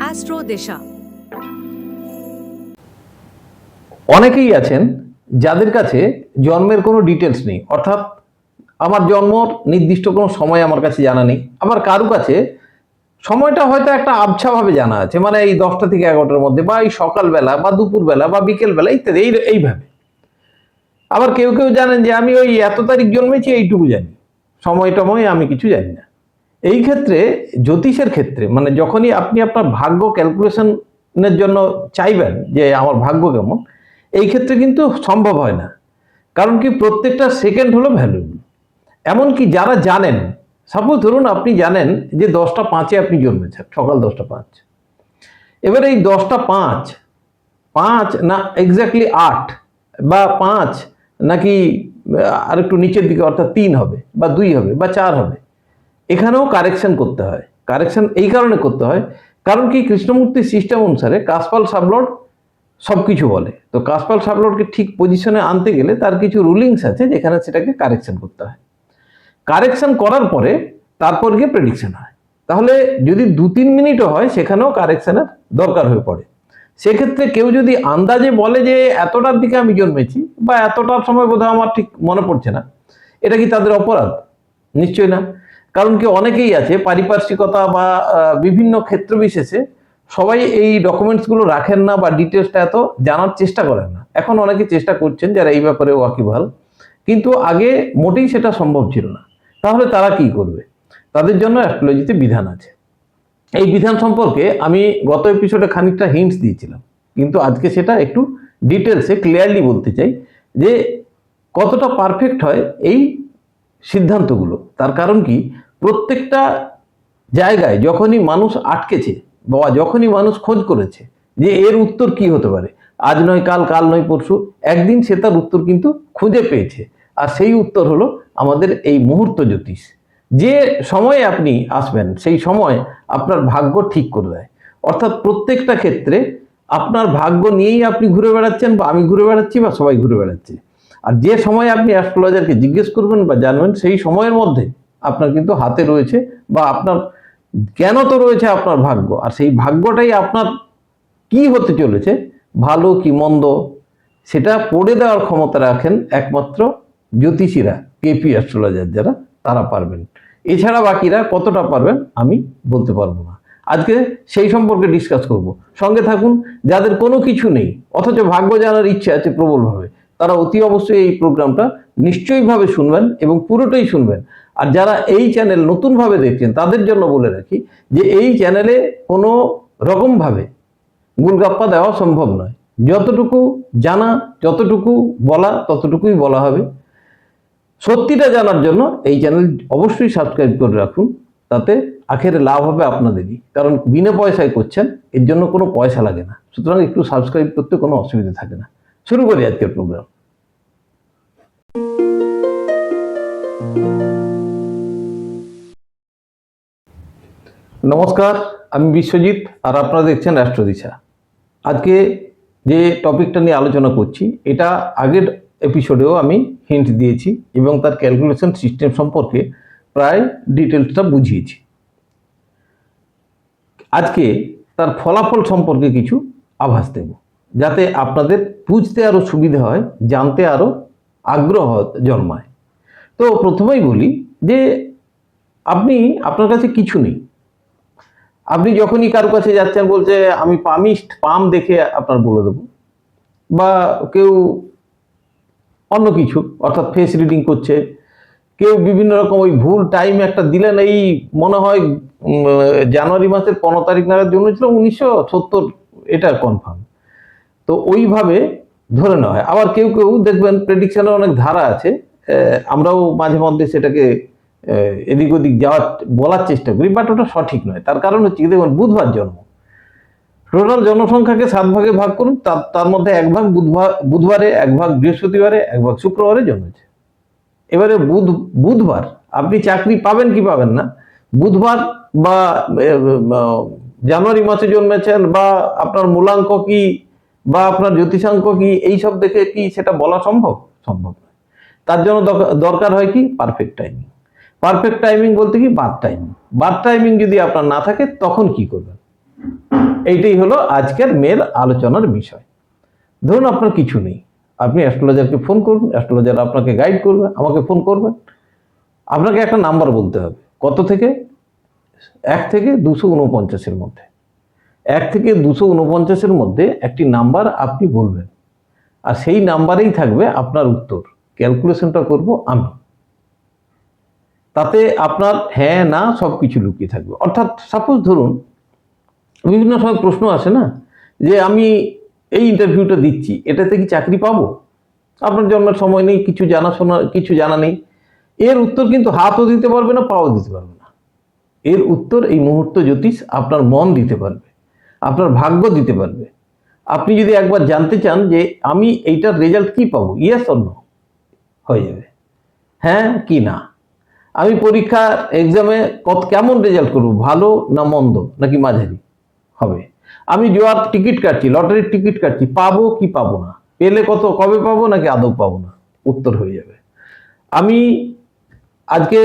Astro দিশা। অনেকেই আছেন যাদের কাছে জন্মের কোনো ডিটেলস নেই, অর্থাৎ আমার জন্মর নির্দিষ্ট কোনো সময় আমার কাছে জানা নেই। আবার কারো কাছে সময়টা হয়তো একটা আবছাভাবে জানা আছে, মানে এই 10টা থেকে 11টার মধ্যে, বা এই সকালবেলা বা দুপুরবেলা বা বিকেলবেলা ইত্যাদি, এইভাবে। আবার কেউ কেউ জানেন যে আমি ওই এত তারিখ জন্মেছি এইটুকু জানি, সময় টময় আমি কিছু জানি না। এই ক্ষেত্রে জ্যোতিষের ক্ষেত্রে মানে যখনই আপনি আপনার ভাগ্য ক্যালকুলেশনের জন্য চাইবেন যে আমার ভাগ্য কেমন, এই ক্ষেত্রে কিন্তু সম্ভব হয় না। কারণ কি, প্রত্যেকটা সেকেন্ড হলো ভ্যালুয়েবল। এমনকি যারা জানেন, সাপোজ ধরুন আপনি জানেন যে 10টা 5-এ আপনি জন্মেছেন, সকাল 10টা 5। এবার এই 10টা 5, 5 না এক্স্যাক্টলি 8 বা 5 নাকি আর একটু নিচের দিকে, অর্থাৎ 3 হবে বা 2 হবে বা 4 হবে, এখানেও কারেকশন করতে হয়। কারেকশন এই কারণে করতে হয়, কারণ কি, কৃষ্ণমূর্তির সিস্টেম অনুসারে কাশপাল সাবলট সব কিছু বলে। তো কাশপাল সাবলটকে ঠিক পজিশনে আনতে গেলে তার কিছু রুলিংস আছে, যেখানে সেটাকে কারেকশন করতে হয়। কারেকশন করার পরে তারপর গিয়ে প্রেডিকশন হয়। তাহলে যদি 2-3 মিনিটও হয়, সেখানেও কারেকশনের দরকার হয়ে পড়ে। সেক্ষেত্রে কেউ যদি আন্দাজে বলে যে এতটার দিকে আমি জন্মেছি বা এতটার সময় বোধহয় আমার ঠিক মনে পড়ছে না, এটা কি তাদের অপরাধ? নিশ্চয়ই না। কারণ কি, অনেকেই আছে পারিপার্শ্বিকতা বা বিভিন্ন ক্ষেত্র বিশেষে সবাই এই ডকুমেন্টসগুলো রাখেন না বা ডিটেলসটা এত জানার চেষ্টা করেন না। এখন অনেকে চেষ্টা করছেন যারা এই ব্যাপারে ওয়াকিবহাল, কিন্তু আগে মোটেই সেটা সম্ভব ছিল না। তাহলে তারা কি করবে? তাদের জন্য অ্যাস্ট্রোলজিতে বিধান আছে। এই বিধান সম্পর্কে আমি গত এপিসোডে খানিকটা হিন্টস দিয়েছিলাম, কিন্তু আজকে সেটা একটু ডিটেলসে ক্লিয়ারলি বলতে চাই যে কতটা পারফেক্ট হয় এই সিদ্ধান্তগুলো। তার কারণ কি, প্রত্যেকটা জায়গায় যখনই মানুষ আটকেছে বা যখনই মানুষ খোঁজ করেছে যে এর উত্তর কি হতে পারে, আজ নয় কাল, কাল নয় পরশু, একদিন সে তার উত্তর কিন্তু খুঁজে পেয়েছে। আর সেই উত্তর হলো আমাদের এই মুহূর্ত জ্যোতিষ। যে সময়ে আপনি আসবেন সেই সময় আপনার ভাগ্য ঠিক করে দেয়। অর্থাৎ প্রত্যেকটা ক্ষেত্রে আপনার ভাগ্য নিয়েই আপনি ঘুরে বেড়াচ্ছেন, বা আমি ঘুরে বেড়াচ্ছি, বা সবাই ঘুরে বেড়াচ্ছে। আর যে সময় আপনি অ্যাস্ট্রোলজারকে জিজ্ঞেস করবেন বা জানবেন, সেই সময়ের মধ্যে আপনার কিন্তু হাতে রয়েছে, বা আপনার জ্ঞান তো রয়েছে আপনার ভাগ্য। আর সেই ভাগ্যটাই আপনার কি হতে চলেছে, ভালো কি মন্দ, সেটা পড়ে দেওয়ার ক্ষমতা রাখেন একমাত্র জ্যোতিষীরা, কেপি অ্যাস্ট্রোলজার যারা, তারা পারবেন। এছাড়া বাকিরা কতটা পারবেন আমি বলতে পারবো না। আজকে সেই সম্পর্কে ডিসকাস করব। সঙ্গে থাকুন। যাদের কোনো কিছু নেই অথচ ভাগ্য জানার ইচ্ছে আছে প্রবলভাবে, তারা অতি অবশ্যই এই প্রোগ্রামটা নিশ্চয়ইভাবে শুনবেন এবং পুরোটাই শুনবেন। আর যারা এই চ্যানেল নতুনভাবে দেখছেন তাদের জন্য বলে রাখি যে এই চ্যানেলে কোনো রকমভাবে গুলগাপ্পা দেওয়া সম্ভব নয়। যতটুকু জানা, যতটুকু বলা, ততটুকুই বলা হবে। সত্যিটা জানার জন্য এই চ্যানেল অবশ্যই সাবস্ক্রাইব করে রাখুন, তাতে আখেরে লাভ হবে আপনাদেরই। কারণ বিনা পয়সায় করছেন, এর জন্য কোনো পয়সা লাগে না। সুতরাং একটু সাবস্ক্রাইব করতে কোনো অসুবিধা থাকে না। শুরু করি আজকের প্রোগ্রাম। নমস্কার, আমি বিশ্বজিৎ, আর আপনারা দেখছেন অ্যাস্ট্রো দিশা। আজকে যে টপিকটা নিয়ে আলোচনা করছি, এটা আগের এপিসোডেও আমি হিন্ট দিয়েছি এবং তার ক্যালকুলেশন সিস্টেম সম্পর্কে প্রায় ডিটেলসটা বুঝিয়েছি। আজকে তার ফলাফল সম্পর্কে কিছু আভাস দেব, যাতে আপনাদের বুঝতে আরও সুবিধা হয়, জানতে আরও আগ্রহ জন্মায়। তো প্রথমেই বলি যে আপনার কাছে কিছু নেই। আপনি যখনই কারো কাছে যাচ্ছেন, বলছে আমি পামিস্ট, পাম দেখে আপনার বলে দেবো, বা কেউ অন্য কিছু, অর্থাৎ ফেস রিডিং করছে, কেউ বিভিন্ন রকম ওই ভুল টাইম একটা দিলেন, এই মনে হয় জানুয়ারি মাসের 15 তারিখ নাগাদ জন্মেছিল, 1970, এটা কনফার্ম। তো ওইভাবে ধরে নেওয়া হয়। আবার কেউ কেউ দেখবেন প্রেডিকশনের অনেক ধারা আছে, আমরাও মাঝে মধ্যে সেটাকে এদিক ওদিক বলার চেষ্টা করি, বাট ওটা সঠিক নয়। তার কারণ হচ্ছে কি, দেখুন বুধবার জন্ম, টোটাল জনসংখ্যাকে 7 ভাগে ভাগ করুন, তার মধ্যে 1 ভাগ বুধবারে, 1 ভাগ বৃহস্পতিবারে, 1 ভাগ শুক্রবারে জন্মেছে। এবারে বুধবার আপনি চাকরি পাবেন কি পাবেন না, বুধবার বা জানুয়ারি মাসে জন্মেছেন, বা আপনার মূলাঙ্ক কি, বা আপনার জ্যোতিষাঙ্ক কি, এইসব দেখে কি সেটা বলা সম্ভব? সম্ভব নয়। তার জন্য দরকার হয় কি, পারফেক্ট টাইমিং। পারফেক্ট টাইমিং বলতে কি বার্থ টাইমিং। বার্থ টাইমিং যদি আপনার না থাকে তখন কি করবেন, এইটাই হলো আজকের মেন আলোচনার বিষয়। ধরুন আপনার কিছু নেই, আপনি অ্যাস্ট্রোলজারকে ফোন করবেন, অ্যাস্ট্রোলজার আপনাকে গাইড করবে, আমাকে ফোন করবেন। আপনাকে একটা নাম্বার বলতে হবে, কত থেকে? 1 থেকে 249-এর মধ্যে। 1 থেকে 249-এর মধ্যে একটি নাম্বার আপনি বলবেন, আর সেই নাম্বারেই থাকবে আপনার উত্তর। ক্যালকুলেশনটা করব আমি, তাতে আপনার হ্যাঁ না সব কিছু লুকিয়ে থাকবে। অর্থাৎ সাপোজ ধরুন বিভিন্ন সময় প্রশ্ন আসে না, যে আমি এই ইন্টারভিউটা দিচ্ছি, এটাতে কি চাকরি পাবো? আপনার জন্মের সময় নেই, কিছু জানা নেই, এর উত্তর কিন্তু হাতও দিতে পারবে না, পাও দিতে পারবে না। এর উত্তর এই মুহূর্ত জ্যোতিষ আপনার মন দিতে পারবে, আপনার ভাগ্য দিতে পারবে। আপনি যদি একবার জানতে চান যে আমি এইটার রেজাল্ট কি পাবো, ইয়েস অর নো, হয়ে যাবে, হ্যাঁ কি না। আমি পরীক্ষার এক্সামে কেমন রেজাল্ট করব, ভালো না মন্দ নাকি মাঝারি হবে। আমি জোয়ার টিকিট কাটছি, লটারির টিকিট কাটছি, পাবো কি পাবো না, পেলে কবে পাবো নাকি আদৌ পাবো না, উত্তর হয়ে যাবে। আমি আজকে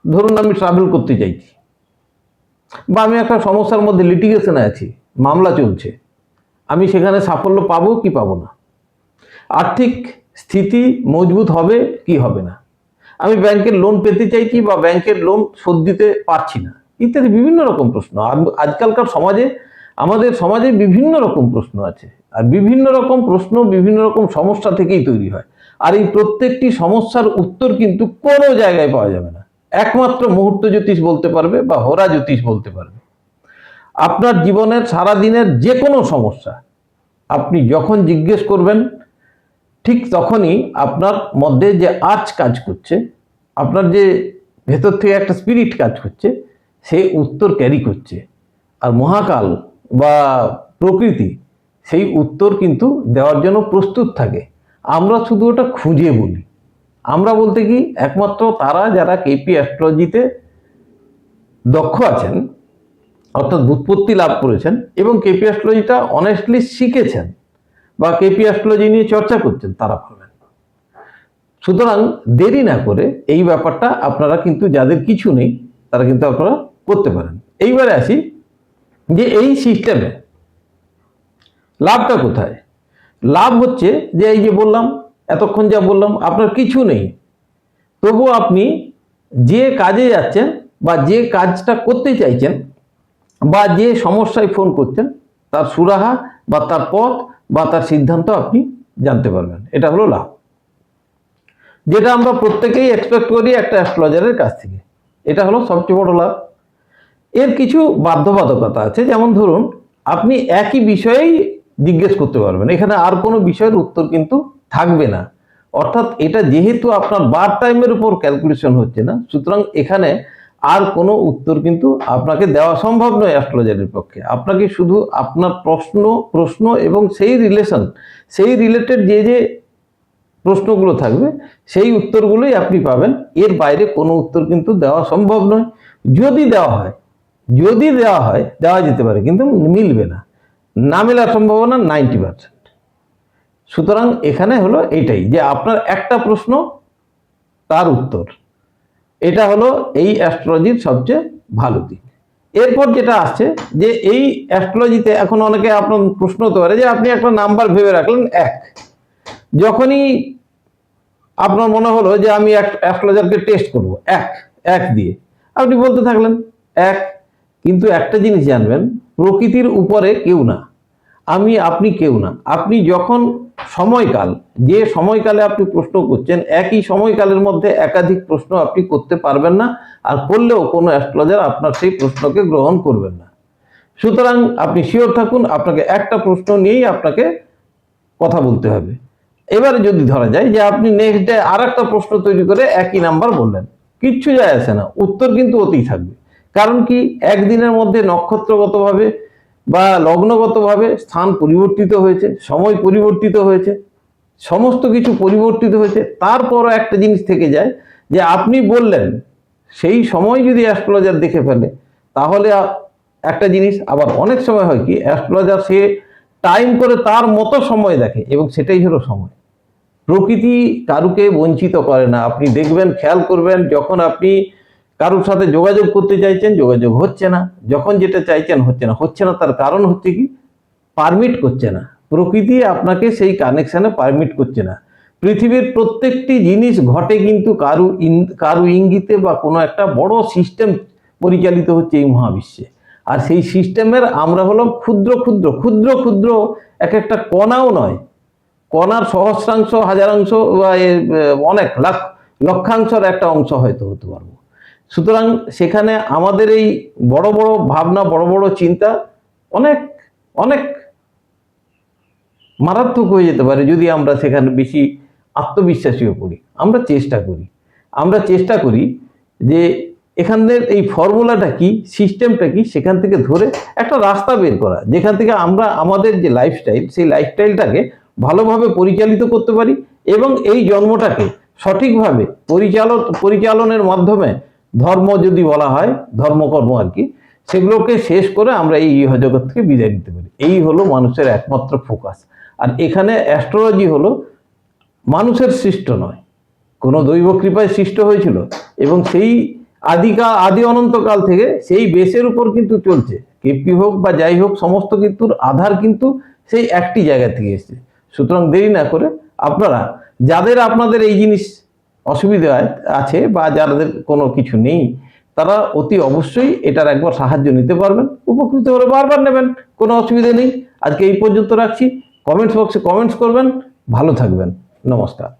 ধরুন আমি ট্রাভেল করতে চাইছি, বা আমি একটা সমস্যার মধ্যে লিটিগেশনে আছি, মামলা চলছে, আমি সেখানে সাফল্য পাবো কি পাবো না, আর্থিক স্থিতি মজবুত হবে কি হবে না, আমি ব্যাংকের লোন পেতে চাইছি বা ব্যাংকের লোন শোধ দিতে পারছি না, ইত্যাদি বিভিন্ন রকম প্রশ্ন। আজকালকার সমাজে, আমাদের সমাজে বিভিন্ন রকম প্রশ্ন আছে, আর বিভিন্ন রকম প্রশ্ন বিভিন্ন রকম সমস্যা থেকেই তৈরি হয়। আর এই প্রত্যেকটি সমস্যার উত্তর কিন্তু কোনো জায়গায় পাওয়া যাবে না, একমাত্র মুহূর্ত জ্যোতিষ বলতে পারবে বা হোরা জ্যোতিষ বলতে পারবে। আপনার জীবনের সারাদিনের যে কোনো সমস্যা আপনি যখন জিজ্ঞেস করবেন, ঠিক তখনই আপনার মধ্যে যে আর্চ কাজ করছে, আপনার যে ভেতর থেকে একটা স্পিরিট কাজ করছে, সেই উত্তর ক্যারি করছে। আর মহাকাল বা প্রকৃতি সেই উত্তর কিন্তু দেওয়ার জন্য প্রস্তুত থাকে। আমরা শুধু ওটা খুঁজে বলি। আমরা বলতে কি, একমাত্র তারা যারা কেপি অ্যাস্ট্রোলজিতে দক্ষ আছেন, অর্থাৎ ব্যুৎপত্তি লাভ করেছেন এবং কেপি অ্যাস্ট্রোলজিটা অনেস্টলি শিখেছেন বা কেপি অ্যাস্ট্রোলজি নিয়ে চর্চা করছেন, তারা পাবেন। সুতরাং দেরি না করে এই ব্যাপারটা আপনারা কিন্তু, যাদের কিছু নেই তারা কিন্তু আপনারা করতে পারেন। এইবারে আসি যে এই সিস্টেমে লাভটা কোথায়। লাভ হচ্ছে যে এই যে বললাম, এতক্ষণ যা বললাম, আপনার কিছু নেই, তবু আপনি যে কাজে যাচ্ছেন বা যে কাজটা করতে চাইছেন বা যে সমস্যায় ফোন করছেন, তার সুরাহা বা তার পথ বা তার সিদ্ধান্ত আপনি জানতে পারবেন। এটা হলো লাভ, যেটা আমরা প্রত্যেকেই এক্সপেক্ট করি একটা অ্যাস্ট্রোলজারের কাছ থেকে। এটা হলো সবচেয়ে বড় লাভ। এর কিছু বাধ্যবাধকতা আছে, যেমন ধরুন আপনি একই বিষয়েই জিজ্ঞেস করতে পারবেন, এখানে আর কোনো বিষয়ের উত্তর কিন্তু থাকবে না। অর্থাৎ এটা যেহেতু আপনার বার্থ টাইমের উপর ক্যালকুলেশন হচ্ছে না, সুতরাং এখানে আর কোনো উত্তর কিন্তু আপনাকে দেওয়া সম্ভব নয় অ্যাস্ট্রোলজারের পক্ষে। আপনাকে শুধু আপনার প্রশ্ন এবং সেই রিলেটেড যে প্রশ্নগুলো থাকবে, সেই উত্তরগুলোই আপনি পাবেন। এর বাইরে কোনো উত্তর কিন্তু দেওয়া সম্ভব নয়। যদি দেওয়া হয় দেওয়া যেতে পারে, কিন্তু মিলবে না, না মেলার সম্ভাবনা 90%। সুতরাং এখানে হলো এটাই, যে আপনার একটা প্রশ্ন তার উত্তর, এটা হলো এই অ্যাস্ট্রোলজির সবচেয়ে ভালো দিক। এরপর যেটা আসছে, যে এই অ্যাস্ট্রোলজিতে এখন অনেকে আপনার প্রশ্ন হতে পারে যে আপনি একটা নাম্বার ভেবে রাখলেন 1, যখনই আপনার মনে হলো যে আমি অ্যাস্ট্রোলজারকে টেস্ট করব 1 দিয়ে, আপনি বলতে থাকলেন 1। কিন্তু একটা জিনিস জানবেন, প্রকৃতির উপরে কেউ না, আপনি কেউ না। আপনি যখন যে সময়কালে আপনি প্রশ্ন করছেন, একই সময়কালের মধ্যে একাধিক প্রশ্ন আপনি করতে পারবেন না, আর করলেও কোনো অ্যাস্ট্রোলজার আপনার সেই প্রশ্নকে গ্রহণ করবেন না। সুতরাং আপনি শিওর থাকুন, আপনাকে একটা প্রশ্ন নিয়েই আপনাকে কথা বলতে হবে। এবারে যদি ধরা যায় যে আপনি নেক্সট ডে আর একটা প্রশ্ন তৈরি করে একই নাম্বার বললেন, কিচ্ছু যায় আসে না, উত্তর কিন্তু ওতেই থাকবে। কারণ কি, একদিনের মধ্যে নক্ষত্রগতভাবে বা লগ্নগতভাবে স্থান পরিবর্তিত হয়েছে, সময় পরিবর্তিত হয়েছে, সমস্ত কিছু পরিবর্তিত হয়েছে। তারপরও একটা জিনিস থেকে যায়, যে আপনি বললেন, সেই সময় যদি অ্যাস্ট্রোলজার দেখে ফেলে, তাহলে একটা জিনিস। আবার অনেক সময় হয় কি, অ্যাস্ট্রোলজার সে টাইম করে তার মতো সময় দেখে, এবং সেটাই হলো সময়। প্রকৃতি কারুকে বঞ্চিত করে না। আপনি দেখবেন, খেয়াল করবেন, যখন আপনি কারোর সাথে যোগাযোগ করতে চাইছেন যোগাযোগ হচ্ছে না, যখন যেটা চাইছেন হচ্ছে না, তার কারণ হচ্ছে কি? পারমিট করছে না। প্রকৃতি আপনাকে সেই কানেকশনে পারমিট করছে না। পৃথিবীর প্রত্যেকটি জিনিস ঘটে কিন্তু কারু ইঙ্গিতে বা কোনো একটা বড় সিস্টেম পরিচালিত হচ্ছে এই মহাবিশ্বে। আর সেই সিস্টেমের আমরা হলাম ক্ষুদ্র ক্ষুদ্র ক্ষুদ্র ক্ষুদ্র এক একটা কণাও নয়, কণার সহস্রাংশ, হাজারাংশ বা অনেক লক্ষাংশের একটা অংশ হয়তো হতে পারবো। সুতরাং সেখানে আমাদের এই বড় বড় ভাবনা, বড় বড় চিন্তা অনেক অনেক মারাত্মক হয়ে যেতে পারে যদি আমরা সেখানে বেশি আত্মবিশ্বাসী হয়ে পড়ি। আমরা চেষ্টা করি যে এখানের এই ফর্মুলাটা কি, সিস্টেমটা কি, সেখান থেকে ধরে একটা রাস্তা বের করা, যেখান থেকে আমরা আমাদের যে লাইফস্টাইল, সেই লাইফস্টাইলটাকে ভালোভাবে পরিচালিত করতে পারি এবং এই জন্মটাকে সঠিকভাবে পরিচালনের মাধ্যমে ধর্ম যদি বলা হয়, ধর্মকর্ম আর কি, সেগুলোকে শেষ করে আমরা এই ইহজগৎ থেকে বিদায় নিতে পারি। এই হলো মানুষের একমাত্র ফোকাস। আর এখানে অ্যাস্ট্রোলজি হলো মানুষের সৃষ্ট নয়, কোনো দৈব কৃপায় সৃষ্ট হয়েছিল এবং সেই আদি অনন্তকাল থেকে সেই বেসের উপর কিন্তু চলছে। কেপি হোক বা যাই হোক, সমস্ত কিছুর আধার কিন্তু সেই একটি জায়গা থেকে এসেছে। সুতরাং দেরি না করে আপনারা, যাদের আপনাদের এই জিনিস অসুবিধা আছে বা যাদের কোনো কিছু নেই, তারা অতি অবশ্যই এটার একবার সাহায্য নিতে পারবেন। উপকৃত হলে বারবার নেবেন, কোনো অসুবিধা নেই। আজকে এই পর্যন্ত রাখছি। কমেন্টস বক্সে কমেন্টস করবেন। ভালো থাকবেন। নমস্কার।